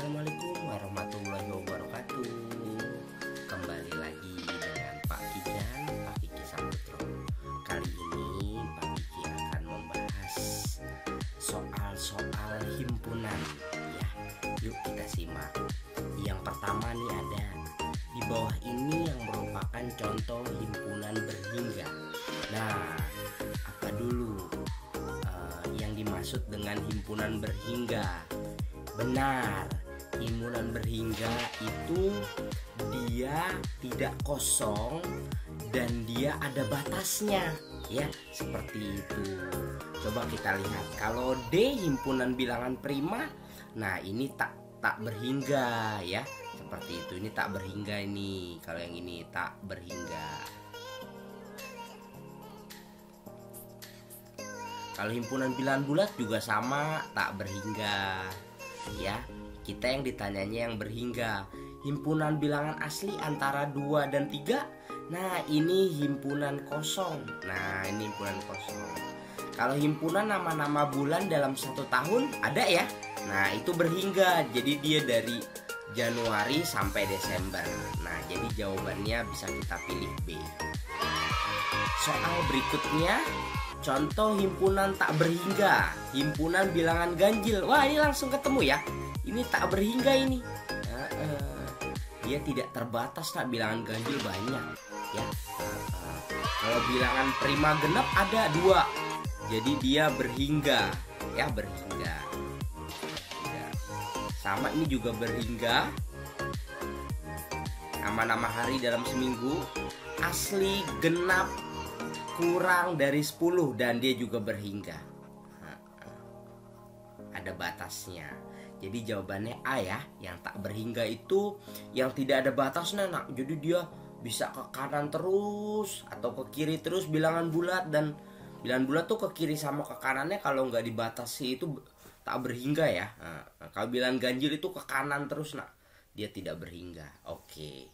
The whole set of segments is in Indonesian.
Assalamualaikum warahmatullahi wabarakatuh. Kembali lagi dengan Pak Kijan, Pak Kiki Saputro. Kali ini Pak Kiki akan membahas soal-soal himpunan ya. Yuk kita simak. Yang pertama nih ada di bawah ini yang merupakan contoh himpunan berhingga. Nah, apa dulu yang dimaksud dengan himpunan berhingga? Benar, himpunan berhingga itu dia tidak kosong dan dia ada batasnya ya, seperti itu. Coba kita lihat, kalau D himpunan bilangan prima, nah ini tak berhingga ya, seperti itu. Ini tak berhingga ini, kalau yang ini tak berhingga. Kalau himpunan bilangan bulat juga sama, tak berhingga. Ya, kita yang ditanyanya yang berhingga. Himpunan bilangan asli antara 2 dan 3. Nah, ini himpunan kosong. Nah, ini himpunan kosong. Kalau himpunan nama-nama bulan dalam 1 tahun ada ya. Nah, itu berhingga. Jadi dia dari Januari sampai Desember. Nah, jadi jawabannya bisa kita pilih B. Soal berikutnya, contoh himpunan tak berhingga, himpunan bilangan ganjil. Wah, ini langsung ketemu ya. Ini tak berhingga ini. Dia tidak terbatas, tak bilangan ganjil banyak ya. Kalau bilangan prima genap ada 2. Jadi dia berhingga ya, berhingga. Sama ini juga berhingga. Nama-nama hari dalam seminggu asli, genap, kurang dari 10 dan dia juga berhingga. Ada batasnya. Jadi jawabannya A ya. Yang tak berhingga itu yang tidak ada batasnya nak. Jadi dia bisa ke kanan terus atau ke kiri terus bilangan bulat. Dan bilangan bulat tuh ke kiri sama ke kanannya kalau nggak dibatasi itu tak berhingga ya. Kalau bilangan ganjil itu ke kanan terus nak, dia tidak berhingga. Oke,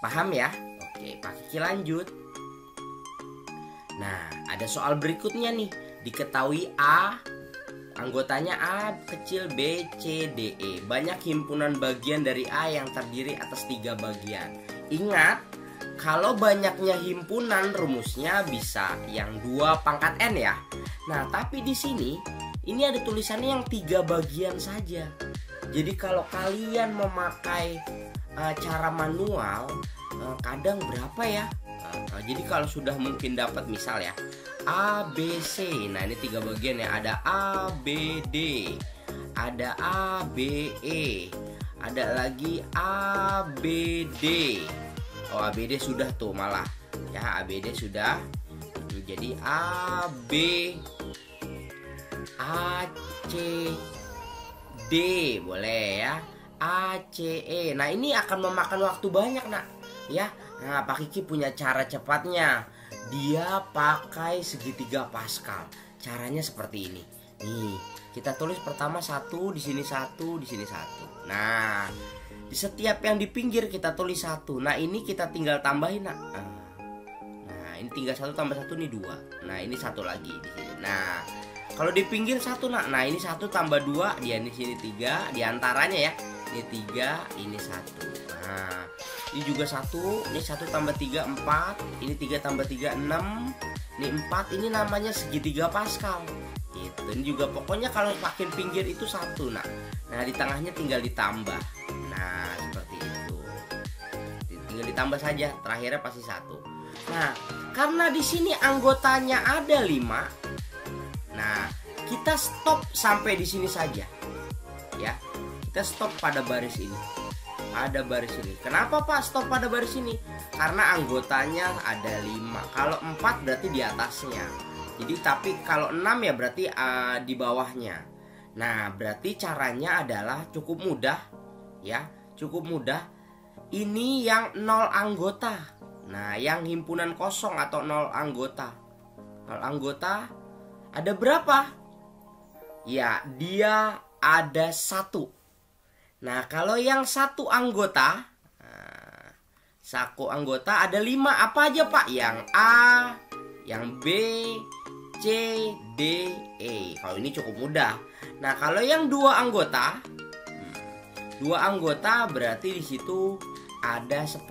paham ya? Oke, Pak Kiki lanjut. Nah, ada soal berikutnya nih. Diketahui A, anggotanya A kecil, B, C, D, E. Banyak himpunan bagian dari A yang terdiri atas 3 bagian. Ingat, kalau banyaknya himpunan rumusnya bisa yang 2 pangkat N ya. Nah, tapi di sini ini ada tulisannya yang 3 bagian saja. Jadi kalau kalian memakai cara manual, kadang berapa ya? Jadi kalau sudah mungkin dapat misal ya A, B, C. Nah, ini 3 bagian ya. Ada A, B, D. Ada A, B, E. Ada lagi A, B, D. Oh, A, B, D sudah tuh malah. Ya, A, B, D sudah. Jadi A, B, A, C, D. Boleh ya. A, C, E. Nah, ini akan memakan waktu banyak nak ya. Nah, Pak Kiki punya cara cepatnya. Dia pakai segitiga Pascal. Caranya seperti ini. Nih, kita tulis pertama 1, di sini 1, di sini 1. Nah, di setiap yang di pinggir kita tulis 1. Nah, ini kita tinggal tambahin nak. Nah, ini tinggal 1 tambah 1 nih 2. Nah, ini 1 lagi di sini. Nah, kalau di pinggir 1 nak. Nah, ini 1 tambah 2, dia di sini 3, di antaranya ya. Ini 3, ini 1. Nah, ini juga 1, ini 1 tambah 3, 4. Ini 3 tambah 3, 6. Ini 4, ini namanya segitiga Pascal gitu. Ini juga pokoknya kalau makin pinggir itu 1 nah. Nah, di tengahnya tinggal ditambah. Nah, seperti itu. Tinggal ditambah saja, terakhirnya pasti 1. Nah, karena di sini anggotanya ada 5. Nah, kita stop sampai di sini saja. Ya. Kita stop pada baris ini. Ada baris ini. Kenapa Pak stop pada baris ini? Karena anggotanya ada 5. Kalau 4 berarti di atasnya. Jadi tapi kalau 6 ya berarti di bawahnya. Nah, berarti caranya adalah cukup mudah ya, cukup mudah. Ini yang 0 anggota. Nah, yang himpunan kosong atau 0 anggota. 0 anggota ada berapa? Ya, dia ada 1. Nah, kalau yang 1 anggota, satu anggota ada 5. Apa aja Pak? Yang A, yang B, C, D, E. Kalau ini cukup mudah. Nah, kalau yang 2 anggota, 2 anggota berarti di situ ada 10.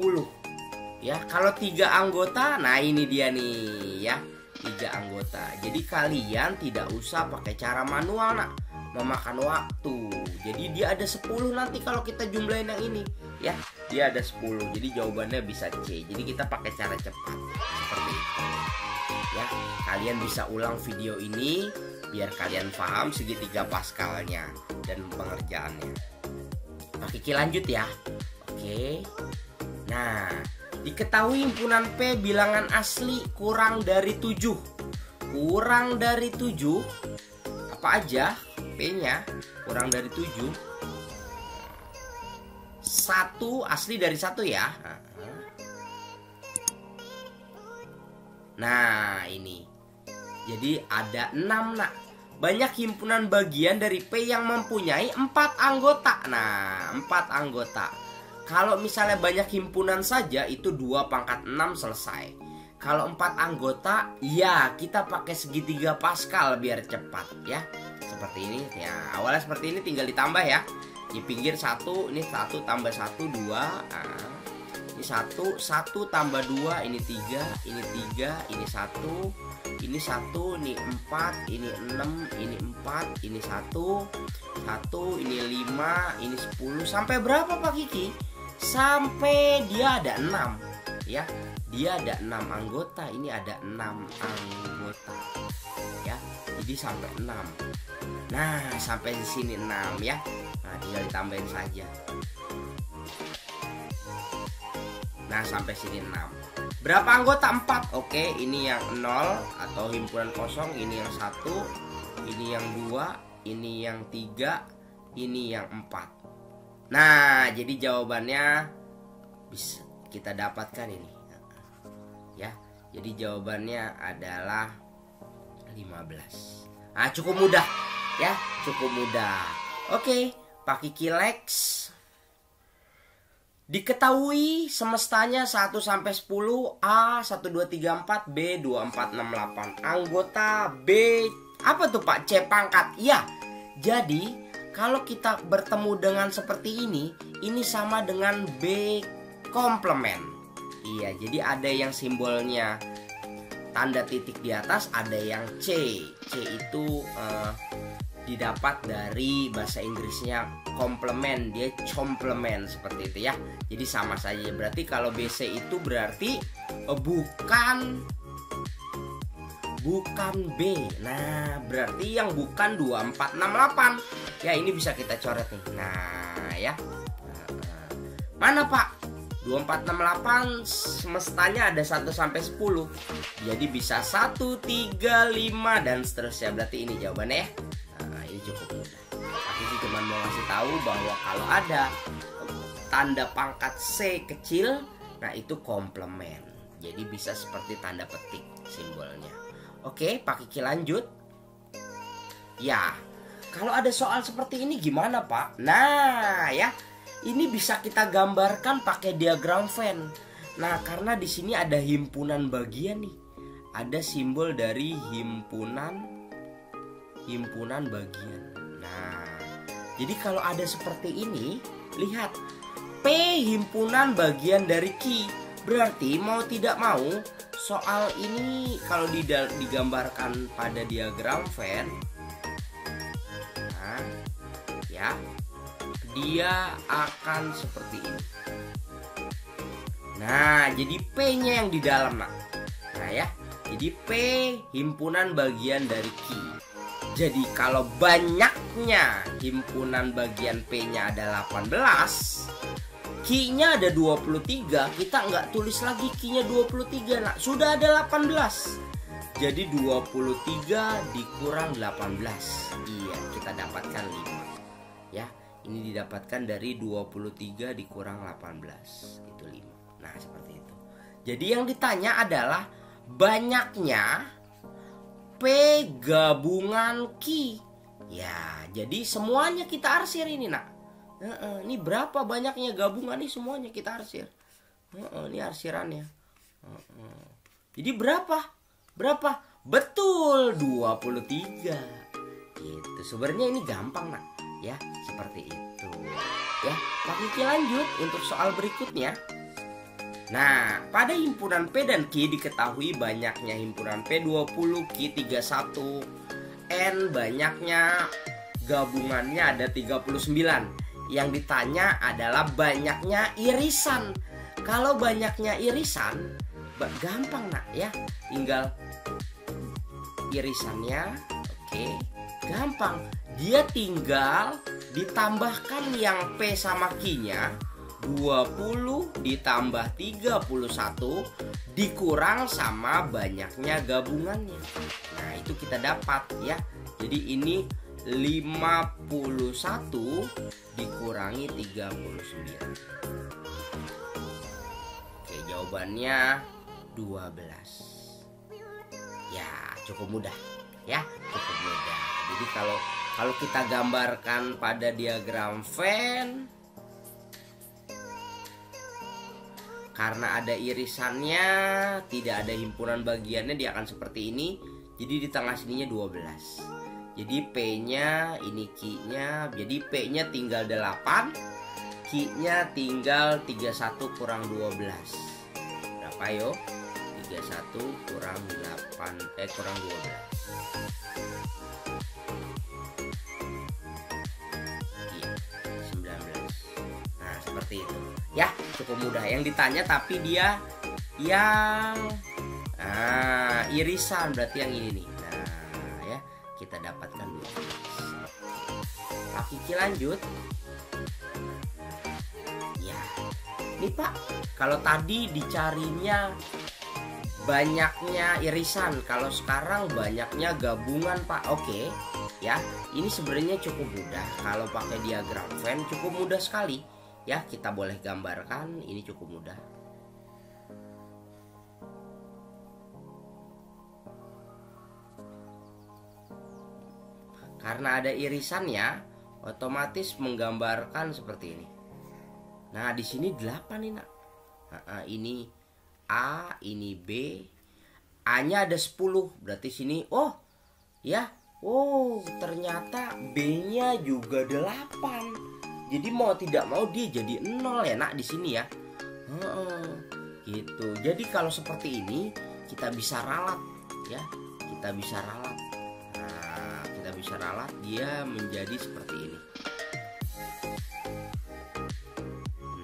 Ya, kalau 3 anggota, nah ini dia nih ya, 3 anggota. Jadi kalian tidak usah pakai cara manual nak, memakan waktu. Jadi dia ada 10 nanti kalau kita jumlahin yang ini ya. Dia ada 10. Jadi jawabannya bisa C. Jadi kita pakai cara cepat seperti itu. Ya, kalian bisa ulang video ini biar kalian paham segitiga Pascalnya dan pengerjaannya. Pak Kiki lanjut ya. Oke. Nah, diketahui himpunan P bilangan asli kurang dari 7. Kurang dari 7 apa aja P-nya? Kurang dari 7. 1 asli dari 1 ya. Nah, ini. Jadi ada 6 nak. Banyak himpunan bagian dari P yang mempunyai 4 anggota. Nah, 4 anggota. Kalau misalnya banyak himpunan saja itu 2 pangkat 6 selesai. Kalau 4 anggota, ya kita pakai segitiga Pascal biar cepat ya. Seperti ini ya. Awalnya seperti ini tinggal ditambah ya. Di pinggir 1, ini 1 tambah 1 2. Nah, ini 1 tambah 2, ini 3, ini 3, ini 1, ini 1, ini 4, ini 6, ini 4, ini 1, ini 5, ini 10. Sampai berapa Pak Kiki? Sampai dia ada 6 ya. Dia ada 6 anggota, ini ada 6 anggota ya. Jadi sampai 6. Nah, sampai di sini 6 ya. Nah, tinggal ditambahin saja. Nah, sampai sini 6. Berapa anggota? 4. Oke, ini yang 0 atau himpunan kosong, ini yang 1, ini yang 2, ini yang 3, ini yang 4. Nah, jadi jawabannya bisa kita dapatkan ini. Ya. Jadi jawabannya adalah 15. Nah, cukup mudah ya, cukup mudah. Oke, Pak Kiki Lex. Diketahui semestanya 1 sampai 10, A 1 2 3 4, B 2 4 6 8. Anggota B apa tuh Pak? C pangkat. Iya. Jadi kalau kita bertemu dengan seperti ini sama dengan B komplement. Iya, jadi ada yang simbolnya tanda titik di atas, ada yang C. C itu didapat dari bahasa Inggrisnya komplement, dia complement seperti itu ya. Jadi sama saja. Berarti kalau BC itu berarti bukan B. Nah, berarti yang bukan 2 4 6 8. Ya, ini bisa kita coret nih. Nah, ya. Mana Pak? 2 4 6 8 semestanya ada 1 sampai 10. Jadi bisa 1 3 5 dan seterusnya. Berarti ini jawabannya ya. Nah, ini cukup mudah. Aku sih cuma mau ngasih tahu bahwa kalau ada tanda pangkat C kecil, nah itu komplement. Jadi bisa seperti tanda petik simbolnya. Oke, Pak Kiki lanjut. Ya, kalau ada soal seperti ini gimana Pak? Nah, ya, ini bisa kita gambarkan pakai diagram Venn. Nah, karena di sini ada himpunan bagian nih. Ada simbol dari himpunan bagian. Nah, jadi kalau ada seperti ini, lihat P himpunan bagian dari Q. Berarti mau tidak mau soal ini kalau digambarkan pada diagram Venn, nah, ya, dia akan seperti ini. Nah, jadi P-nya yang di dalam, nah ya, jadi P himpunan bagian dari Q. Jadi kalau banyaknya himpunan bagian P-nya ada 18, Q-nya ada 23, kita nggak tulis lagi Q-nya 23, nah sudah ada 18. Jadi 23 dikurang 18. Iya, kita dapatkan 5. Ya, ini didapatkan dari 23 dikurang 18. Itu 5. Nah, seperti itu. Jadi yang ditanya adalah banyaknya P gabungan Q. Ya, jadi semuanya kita arsir ini, nak. Ini berapa banyaknya gabungan nih, semuanya kita arsir. Ini arsirannya. Jadi berapa? Betul, 23. Gitu. Sebenarnya ini gampang, nak. Ya, seperti itu. Ya, Pak Kiki lanjut untuk soal berikutnya. Nah, pada himpunan P dan Q diketahui banyaknya himpunan P 20, Q 31, N banyaknya gabungannya ada 39. Yang ditanya adalah banyaknya irisan. Kalau banyaknya irisan, gampang nak ya. Tinggal irisannya, oke, gampang. Dia tinggal ditambahkan yang P sama Q-nya, 20 ditambah 31 dikurang sama banyaknya gabungannya. Nah, itu kita dapat ya. Jadi ini 51 dikurangi 39. Oke, jawabannya 12. Ya, cukup mudah. Ya, cukup mudah. Jadi kalau kita gambarkan pada diagram Venn, karena ada irisannya, tidak ada himpunan bagiannya, dia akan seperti ini. Jadi di tengah sininya 12. Jadi P-nya, ini Q-nya, jadi P-nya tinggal 8, Q-nya tinggal 31 kurang 12. Berapa yo? 31 kurang 8, kurang 12. Iya, 19. Nah, seperti itu. Ya, cukup mudah. Yang ditanya tapi dia yang irisan, berarti yang ini nih. Nah, ya, kita dapatkan 12. Pak Kiki lanjut. Ya. Nih Pak, kalau tadi dicarinya banyaknya irisan, kalau sekarang banyaknya gabungan Pak. Oke, ya. Ini sebenarnya cukup mudah. Kalau pakai diagram Venn cukup mudah sekali. Ya, kita boleh gambarkan, ini cukup mudah. Karena ada irisannya, otomatis menggambarkan seperti ini. Nah, di sini 8 nih, Nak. Ini A, ini B. A-nya ada 10, berarti sini ya. Ternyata B-nya juga 8. Jadi mau tidak mau dia jadi 0 ya Nak di sini ya. Gitu. Jadi kalau seperti ini kita bisa ralat ya. Kita bisa ralat. Nah, kita bisa ralat dia menjadi seperti ini.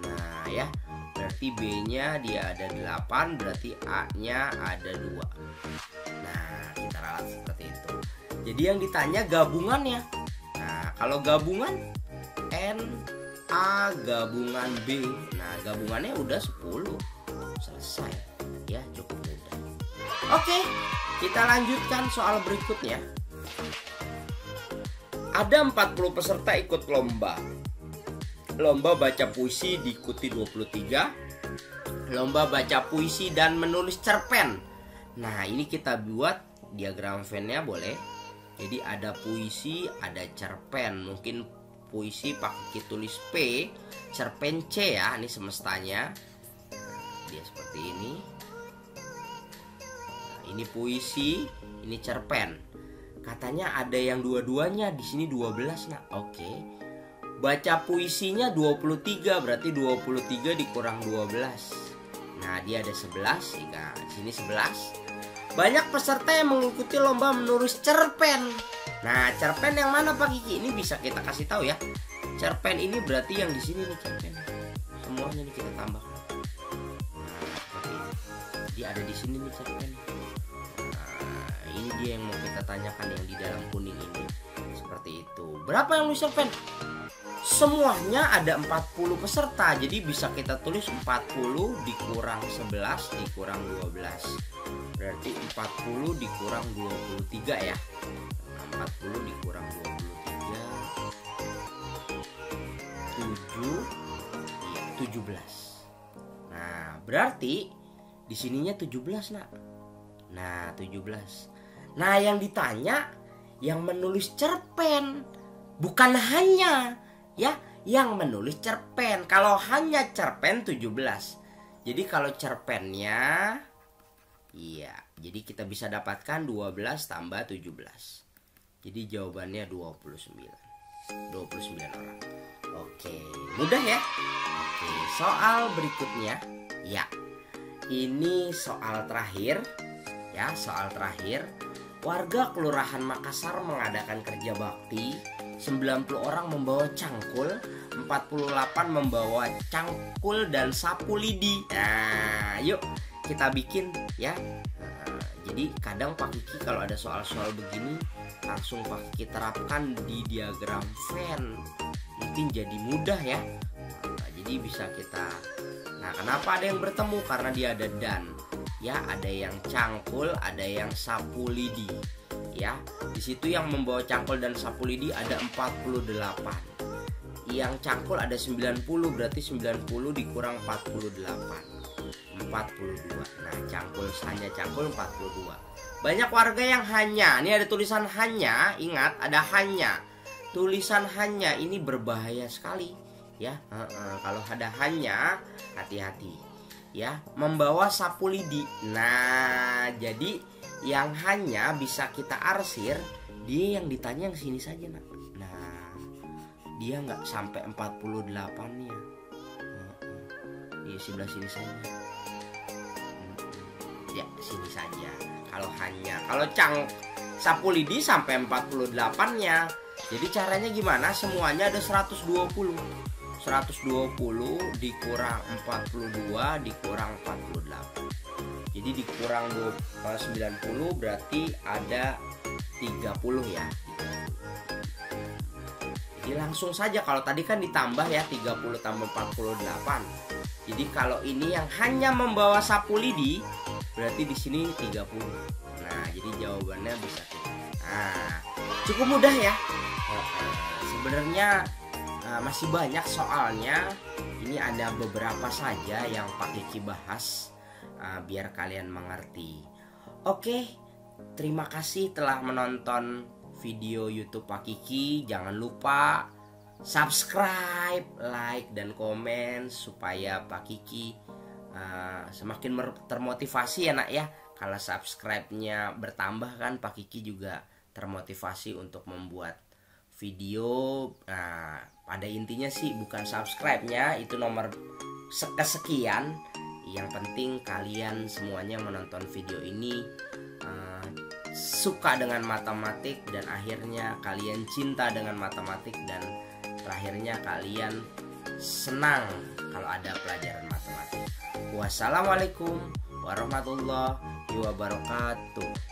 Nah, ya. Berarti B-nya dia ada 8, berarti A-nya ada 2. Nah, kita ralat seperti itu. Jadi yang ditanya gabungannya. Nah, kalau gabungan N A gabungan B. Nah, gabungannya udah 10. Selesai. Ya, cukup mudah. Oke, kita lanjutkan soal berikutnya. Ada 40 peserta ikut lomba. Lomba baca puisi diikuti 23. Lomba baca puisi dan menulis cerpen. Nah, ini kita buat diagram Venn-nya boleh. Jadi ada puisi, ada cerpen. Mungkin puisi pakai tulis P, cerpen C ya, ini semestanya. Dia seperti ini. Nah, ini puisi, ini cerpen. Katanya ada yang dua-duanya, di sini 12 Nak. Oke. Baca puisinya 23, berarti 23 dikurang 12. Nah, dia ada 11, nah, di sini 11. Banyak peserta yang mengikuti lomba menulis cerpen. Nah, cerpen yang mana Pak Kiki? Ini bisa kita kasih tahu ya. Cerpen ini berarti yang di sini nih cerpen. Semuanya nih kita tambahkan. Nah, seperti ini. Dia ada di sini nih cerpen. Nah, ini dia yang mau kita tanyakan yang di dalam kuning ini. Seperti itu. Berapa yang nulis cerpen? Semuanya ada 40 peserta. Jadi bisa kita tulis 40 dikurang 11 dikurang 12. Berarti 40 dikurang 23 ya. 40 dikurang 23 17. Nah, berarti di sininya 17 Nak. Nah, 17. Nah, yang ditanya yang menulis cerpen, bukan hanya ya, yang menulis cerpen. Kalau hanya cerpen 17. Jadi kalau cerpennya iya, jadi kita bisa dapatkan 12 tambah 17. Jadi jawabannya 29. 29 orang. Oke, mudah ya. Oke, soal berikutnya. Ya, ini soal terakhir. Ya, soal terakhir. Warga Kelurahan Makassar mengadakan kerja bakti. 90 orang membawa cangkul, 48 membawa cangkul dan sapu lidi. Nah, yuk kita bikin ya. Jadi kadang Pak Kiki kalau ada soal-soal begini langsung Pak Kiki terapkan di diagram Venn. Mungkin jadi mudah ya. Jadi bisa kita. Nah, kenapa ada yang bertemu? Karena dia ada dan. Ya, ada yang cangkul, ada yang sapu lidi. Ya, di situ yang membawa cangkul dan sapu lidi ada 48. Yang cangkul ada 90, berarti 90 dikurang 48. 42. Nah, hanya cangkul 42. Banyak warga yang hanya. Ini ada tulisan hanya, ingat ada hanya. Tulisan hanya ini berbahaya sekali ya. Kalau ada hanya, hati-hati ya. Membawa sapu lidi. Nah, jadi yang hanya bisa kita arsir, dia yang ditanya yang sini saja nak. Nah, dia nggak sampai 48-nya. Di sebelah sini saja. Ya, sini saja. Kalau hanya, kalau sapu lidi sampai 48-nya. Jadi caranya gimana? Semuanya ada 120. 120 dikurang 42 dikurang 48. Jadi dikurang 90 berarti ada 30 ya. Jadi langsung saja, kalau tadi kan ditambah ya 30 tambah 48. Jadi kalau ini yang hanya membawa sapu lidi berarti di sini 30. Nah, jadi jawabannya bisa. Nah, cukup mudah ya. Sebenarnya masih banyak soalnya. Ini ada beberapa saja yang Pak Kiki bahas biar kalian mengerti. Oke, terima kasih telah menonton video YouTube Pak Kiki. Jangan lupa subscribe, like, dan komen supaya Pak Kiki semakin termotivasi ya nak ya. Kalau subscribe-nya bertambah kan Pak Kiki juga termotivasi untuk membuat video. Pada intinya sih bukan subscribe-nya, itu nomor kesekian. Yang penting kalian semuanya menonton video ini suka dengan matematik, dan akhirnya kalian cinta dengan matematik, dan terakhirnya kalian senang kalau ada pelajaran matematik. Wassalamualaikum warahmatullahi wabarakatuh.